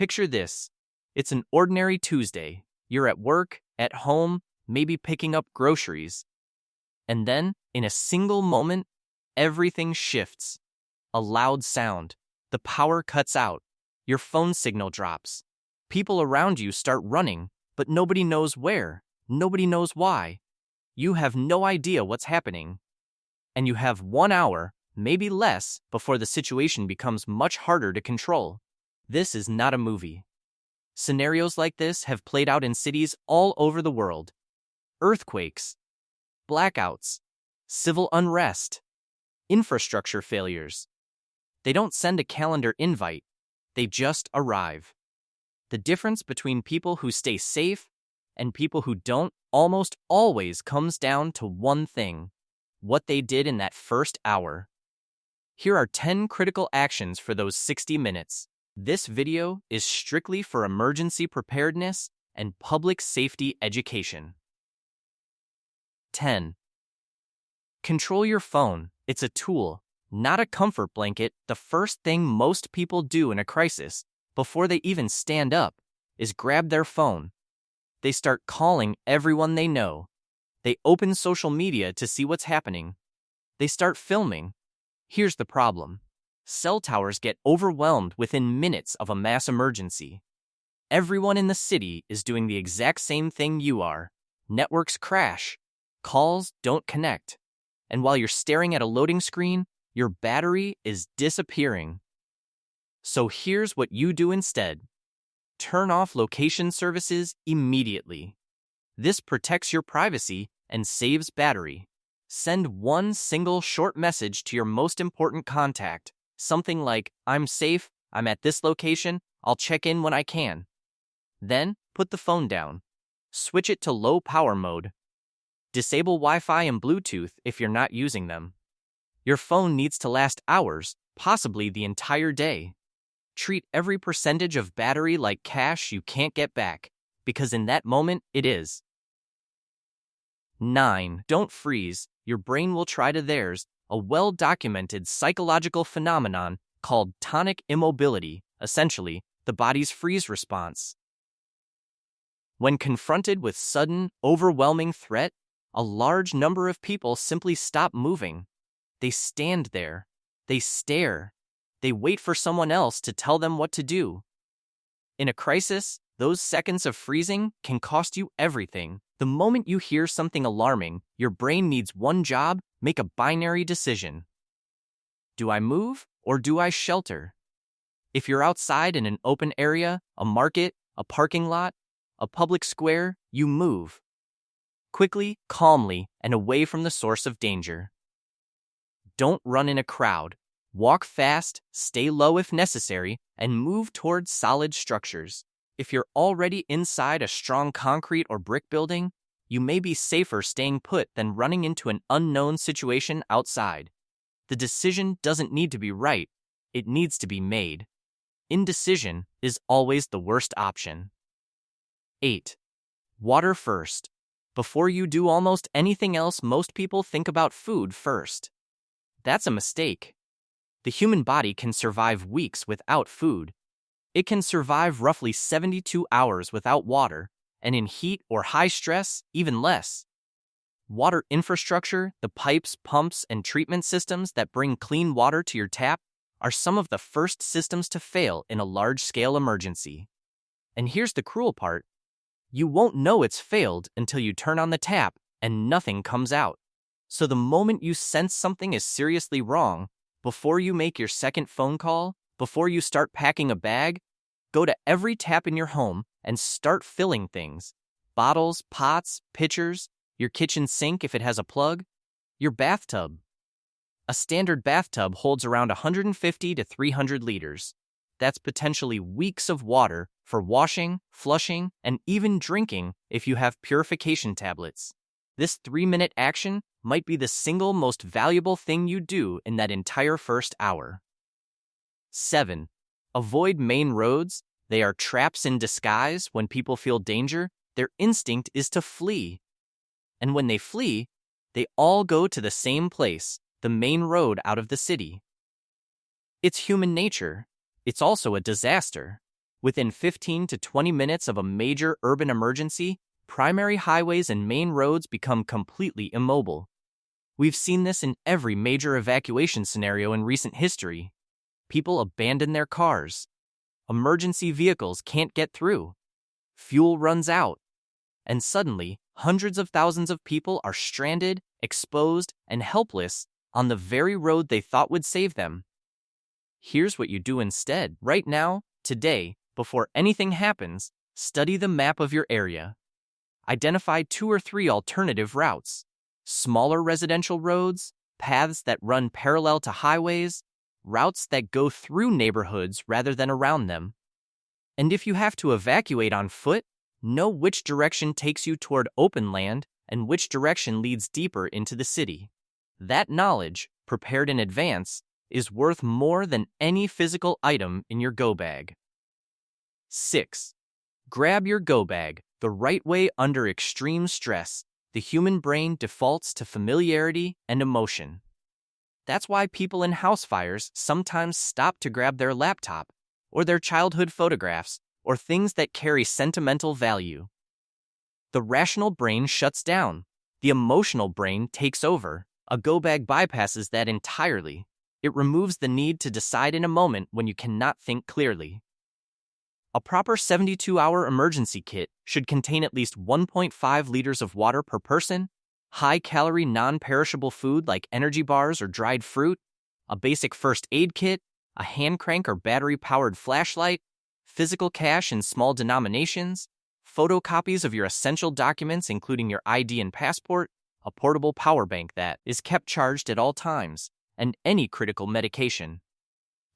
Picture this. It's an ordinary Tuesday. You're at work, at home, maybe picking up groceries. And then, in a single moment, everything shifts. A loud sound. The power cuts out. Your phone signal drops. People around you start running, but nobody knows where. Nobody knows why. You have no idea what's happening. And you have 1 hour, maybe less, before the situation becomes much harder to control. This is not a movie. Scenarios like this have played out in cities all over the world. Earthquakes, blackouts, civil unrest, infrastructure failures. They don't send a calendar invite, they just arrive. The difference between people who stay safe and people who don't almost always comes down to one thing: what they did in that first hour. Here are 10 critical actions for those 60 minutes. This video is strictly for emergency preparedness and public safety education. 10. Control your phone. It's a tool, not a comfort blanket. The first thing most people do in a crisis, before they even stand up, is grab their phone. They start calling everyone they know. They open social media to see what's happening. They start filming. Here's the problem. Cell towers get overwhelmed within minutes of a mass emergency. Everyone in the city is doing the exact same thing you are. Networks crash. Calls don't connect. And while you're staring at a loading screen, your battery is disappearing. So here's what you do instead. Turn off location services immediately. This protects your privacy and saves battery. Send one single short message to your most important contact. Something like, "I'm safe, I'm at this location, I'll check in when I can." Then, put the phone down. Switch it to low power mode. Disable Wi-Fi and Bluetooth if you're not using them. Your phone needs to last hours, possibly the entire day. Treat every percentage of battery like cash you can't get back, because in that moment, it is. 9. Don't freeze. Your brain will try to theirs. A well-documented psychological phenomenon called tonic immobility, essentially, the body's freeze response. When confronted with sudden, overwhelming threat, a large number of people simply stop moving. They stand there. They stare. They wait for someone else to tell them what to do. In a crisis, those seconds of freezing can cost you everything. The moment you hear something alarming, your brain needs one job: make a binary decision. Do I move or do I shelter? If you're outside in an open area, a market, a parking lot, a public square, you move. Quickly, calmly, and away from the source of danger. Don't run in a crowd. Walk fast, stay low if necessary, and move towards solid structures. If you're already inside a strong concrete or brick building, you may be safer staying put than running into an unknown situation outside. The decision doesn't need to be right, it needs to be made. Indecision is always the worst option. 8. Water first. Before you do almost anything else, most people think about food first. That's a mistake. The human body can survive weeks without food. It can survive roughly 72 hours without water, and in heat or high stress, even less. Water infrastructure, the pipes, pumps, and treatment systems that bring clean water to your tap, are some of the first systems to fail in a large-scale emergency. And here's the cruel part. You won't know it's failed until you turn on the tap and nothing comes out. So the moment you sense something is seriously wrong, before you make your second phone call, before you start packing a bag, go to every tap in your home and start filling things. Bottles, pots, pitchers, your kitchen sink if it has a plug, your bathtub. A standard bathtub holds around 150 to 300 liters. That's potentially weeks of water for washing, flushing, and even drinking if you have purification tablets. This 3-minute action might be the single most valuable thing you do in that entire first hour. 7. Avoid main roads. They are traps in disguise. When people feel danger, their instinct is to flee. And when they flee, they all go to the same place, the main road out of the city. It's human nature. It's also a disaster. Within 15 to 20 minutes of a major urban emergency, primary highways and main roads become completely immobile. We've seen this in every major evacuation scenario in recent history. People abandon their cars. Emergency vehicles can't get through. Fuel runs out. And suddenly, hundreds of thousands of people are stranded, exposed, and helpless on the very road they thought would save them. Here's what you do instead. Right now, today, before anything happens, study the map of your area. Identify 2 or 3 alternative routes. Smaller residential roads, paths that run parallel to highways, routes that go through neighborhoods rather than around them. And if you have to evacuate on foot, know which direction takes you toward open land and which direction leads deeper into the city. That knowledge, prepared in advance, is worth more than any physical item in your go bag. 6. Grab your go bag the right way under extreme stress. The human brain defaults to familiarity and emotion. That's why people in house fires sometimes stop to grab their laptop, or their childhood photographs, or things that carry sentimental value. The rational brain shuts down. The emotional brain takes over. A go bag bypasses that entirely. It removes the need to decide in a moment when you cannot think clearly. A proper 72-hour emergency kit should contain at least 1.5 liters of water per person, high-calorie non-perishable food like energy bars or dried fruit, a basic first aid kit, a hand crank or battery-powered flashlight, physical cash in small denominations, photocopies of your essential documents including your ID and passport, a portable power bank that is kept charged at all times, and any critical medication.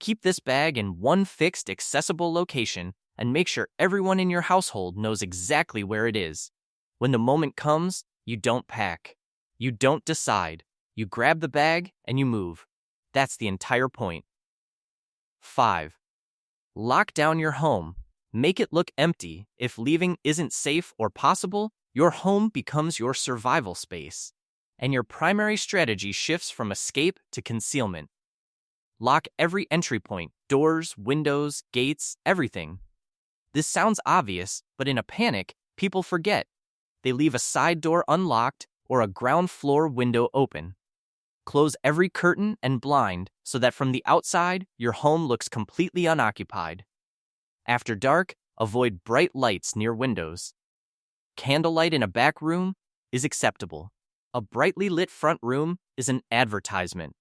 Keep this bag in one fixed, accessible location and make sure everyone in your household knows exactly where it is. When the moment comes, you don't pack. You don't decide. You grab the bag and you move. That's the entire point. 5. Lock down your home. Make it look empty. If leaving isn't safe or possible, your home becomes your survival space, and your primary strategy shifts from escape to concealment. Lock every entry point, doors, windows, gates, everything. This sounds obvious, but in a panic, people forget. They leave a side door unlocked or a ground floor window open. Close every curtain and blind so that from the outside, your home looks completely unoccupied. After dark, avoid bright lights near windows. Candlelight in a back room is acceptable. A brightly lit front room is an advertisement.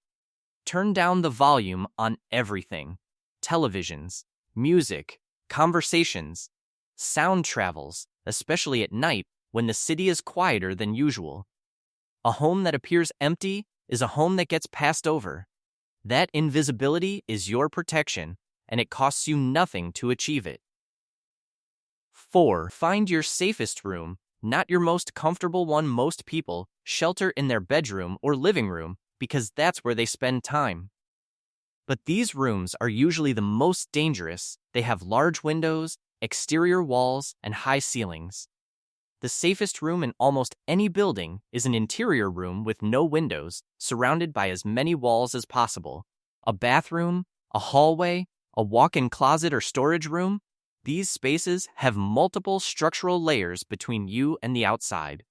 Turn down the volume on everything. Televisions, music, conversations, sound travels, especially at night when the city is quieter than usual. A home that appears empty is a home that gets passed over. That invisibility is your protection, and it costs you nothing to achieve it. 4. Find your safest room, not your most comfortable one. Most people shelter in their bedroom or living room because that's where they spend time. But these rooms are usually the most dangerous. They have large windows, exterior walls, and high ceilings. The safest room in almost any building is an interior room with no windows, surrounded by as many walls as possible. A bathroom, a hallway, a walk-in closet or storage room. These spaces have multiple structural layers between you and the outside.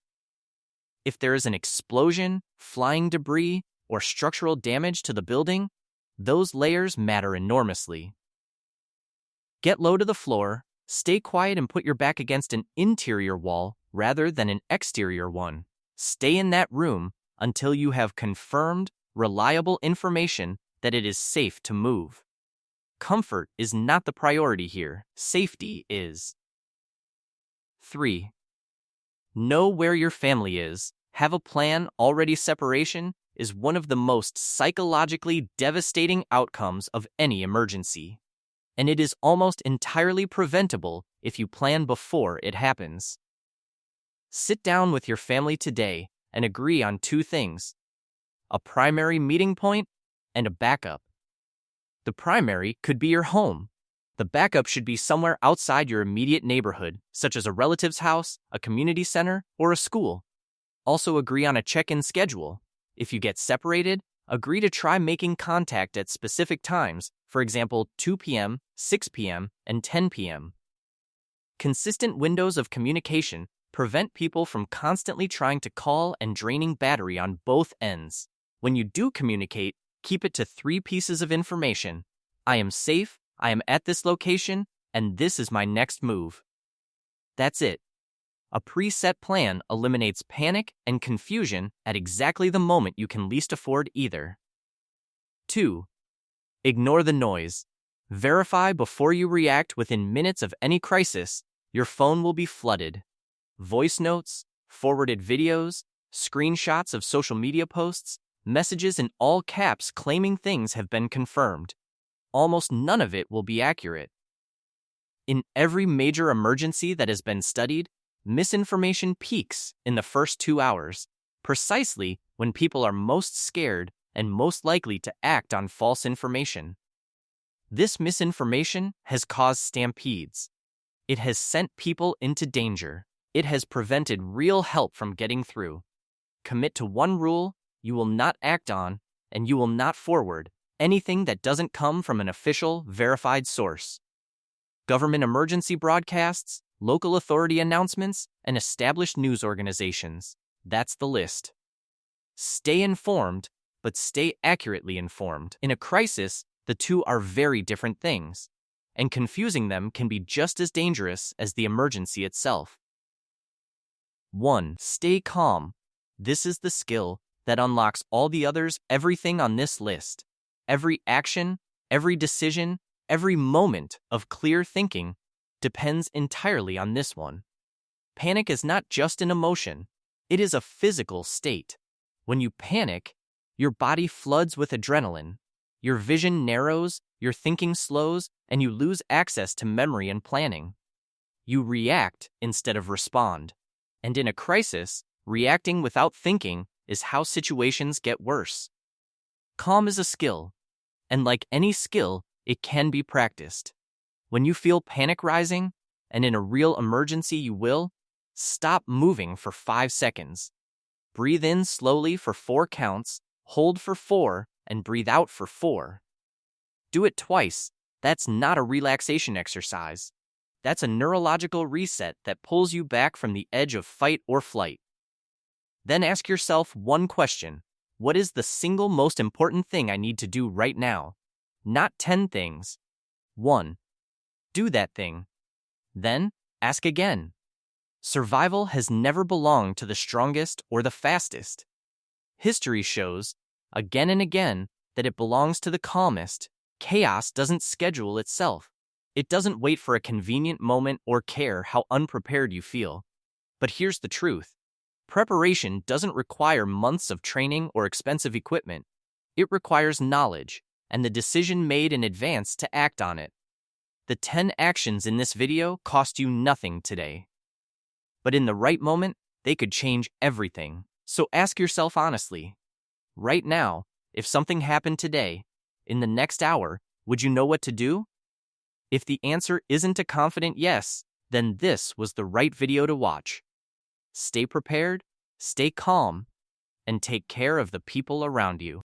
If there is an explosion, flying debris, or structural damage to the building, those layers matter enormously. Get low to the floor, stay quiet and put your back against an interior wall rather than an exterior one. Stay in that room until you have confirmed, reliable information that it is safe to move. Comfort is not the priority here. Safety is. 3. Know where your family is. Have a plan. Already separation is one of the most psychologically devastating outcomes of any emergency, and it is almost entirely preventable if you plan before it happens. Sit down with your family today and agree on 2 things: a primary meeting point and a backup. The primary could be your home. The backup should be somewhere outside your immediate neighborhood, such as a relative's house, a community center, or a school. Also agree on a check-in schedule. If you get separated, Agree to try making contact at specific times, for example, 2 p.m., 6 p.m., and 10 p.m. Consistent windows of communication prevent people from constantly trying to call and draining battery on both ends. When you do communicate, keep it to 3 pieces of information. I am safe, I am at this location, and this is my next move. That's it. A preset plan eliminates panic and confusion at exactly the moment you can least afford either. 2. Ignore the noise. Verify before you react. Within minutes of any crisis, your phone will be flooded. Voice notes, forwarded videos, screenshots of social media posts, messages in all caps claiming things have been confirmed. Almost none of it will be accurate. In every major emergency that has been studied, misinformation peaks in the first 2 hours, precisely when people are most scared and most likely to act on false information. This misinformation has caused stampedes. It has sent people into danger. It has prevented real help from getting through. Commit to one rule: you will not act on, and you will not forward, anything that doesn't come from an official, verified source. Government emergency broadcasts, local authority announcements, and established news organizations. That's the list. Stay informed, but stay accurately informed. In a crisis, the two are very different things, and confusing them can be just as dangerous as the emergency itself. 1. Stay calm. This is the skill that unlocks all the others. Everything on this list, every action, every decision, every moment of clear thinking depends entirely on this one. Panic is not just an emotion, it is a physical state. When you panic, your body floods with adrenaline, your vision narrows, your thinking slows, and you lose access to memory and planning. You react instead of respond. And in a crisis, reacting without thinking is how situations get worse. Calm is a skill, and like any skill, it can be practiced. When you feel panic rising, and in a real emergency you will, stop moving for 5 seconds. Breathe in slowly for 4 counts, hold for 4, and breathe out for 4. Do it twice. That's not a relaxation exercise. That's a neurological reset that pulls you back from the edge of fight or flight. Then ask yourself one question: what is the single most important thing I need to do right now? Not 10 things. 1. Do that thing. Then, ask again. Survival has never belonged to the strongest or the fastest. History shows, again and again, that it belongs to the calmest. Chaos doesn't schedule itself. It doesn't wait for a convenient moment or care how unprepared you feel. But here's the truth. Preparation doesn't require months of training or expensive equipment. It requires knowledge and the decision made in advance to act on it. The 10 actions in this video cost you nothing today. But in the right moment, they could change everything. So ask yourself honestly, right now, if something happened today, in the next hour, would you know what to do? If the answer isn't a confident yes, then this was the right video to watch. Stay prepared, stay calm, and take care of the people around you.